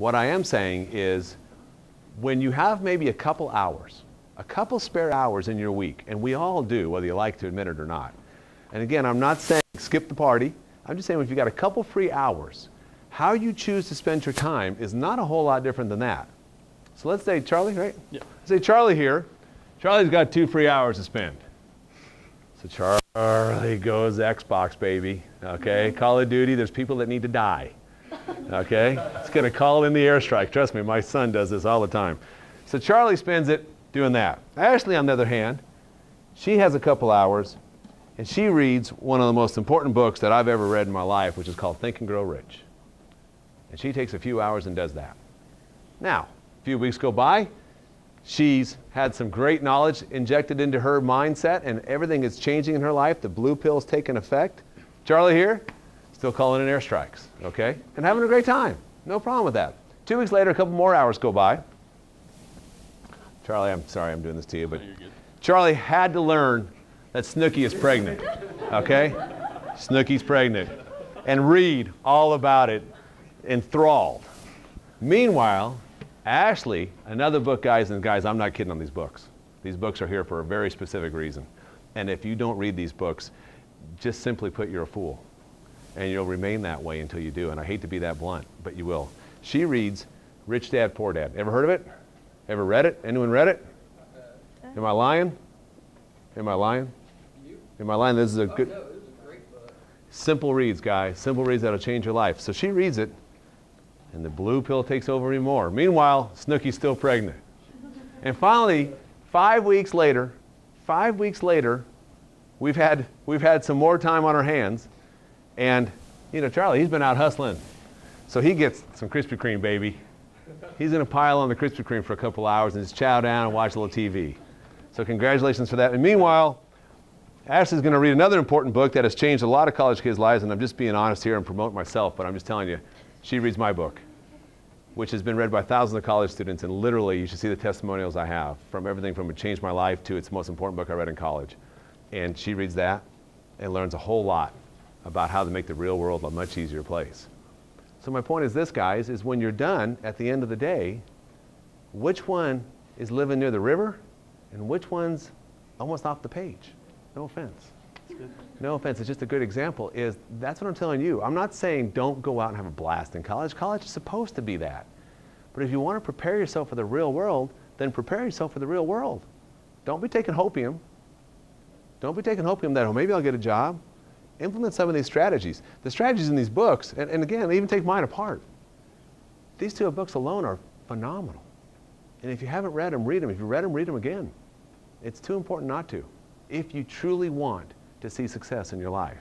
What I am saying is when you have maybe a couple hours, a couple spare hours in your week, and we all do, whether you like to admit it or not. And again, I'm not saying skip the party. I'm just saying if you got a couple free hours, how you choose to spend your time is not a whole lot different than that. So let's say Charlie, right? Yeah. Let's say Charlie here. Charlie's got 2 free hours to spend. So Charlie goes Xbox, baby. Okay? Call of Duty, there's people that need to die. Okay? It's going to call in the airstrike. Trust me, my son does this all the time. So Charlie spends it doing that. Ashley, on the other hand, she has a couple hours, and she reads one of the most important books that I've ever read in my life, which is called Think and Grow Rich. And she takes a few hours and does that. Now, a few weeks go by, she's had some great knowledge injected into her mindset, and everything is changing in her life. The blue pill's taking effect. Charlie here, still calling in airstrikes, okay? And having a great time. No problem with that. 2 weeks later, a couple more hours go by. Charlie, I'm sorry I'm doing this to you, but Charlie had to learn that Snooki is pregnant, okay? Snooki's pregnant. And read all about it, enthralled. Meanwhile, Ashley, another book, guys, and guys, I'm not kidding on these books. These books are here for a very specific reason. And if you don't read these books, just simply put, you're a fool. And you'll remain that way until you do. And I hate to be that blunt, but you will. She reads Rich Dad, Poor Dad. Ever heard of it? Ever read it? Anyone read it? Am I lying? Am I lying? Am I lying? This is a good, No, this is a great book. simple reads, guys. Simple reads that'll change your life. So she reads it, and the blue pill takes over even more. Meanwhile, Snooki's still pregnant. And finally, 5 weeks later, we've had some more time on our hands. And, you know, Charlie, he's been out hustling. So he gets some Krispy Kreme, baby. He's going to pile on the Krispy Kreme for a couple hours and just chow down and watch a little TV. So congratulations for that. And meanwhile, Ashley's going to read another important book that has changed a lot of college kids' lives. And I'm just being honest here and promoting myself, but I'm just telling you, she reads my book, which has been read by thousands of college students. And literally, you should see the testimonials I have, from everything from it changed my life to it's the most important book I read in college. And she reads that and learns a whole lot about how to make the real world a much easier place. So my point is this, guys, is when you're done at the end of the day, which one is living near the river and which one's almost off the page? No offense. No offense, it's just a good example. That's what I'm telling you. I'm not saying don't go out and have a blast in college. College is supposed to be that. But if you want to prepare yourself for the real world, then prepare yourself for the real world. Don't be taking hopium. Don't be taking hopium that, oh, maybe I'll get a job. Implement some of these strategies. The strategies in these books, and again, even take mine apart. These 2 books alone are phenomenal. And if you haven't read them, read them. If you read them, read them again. It's too important not to, if you truly want to see success in your life.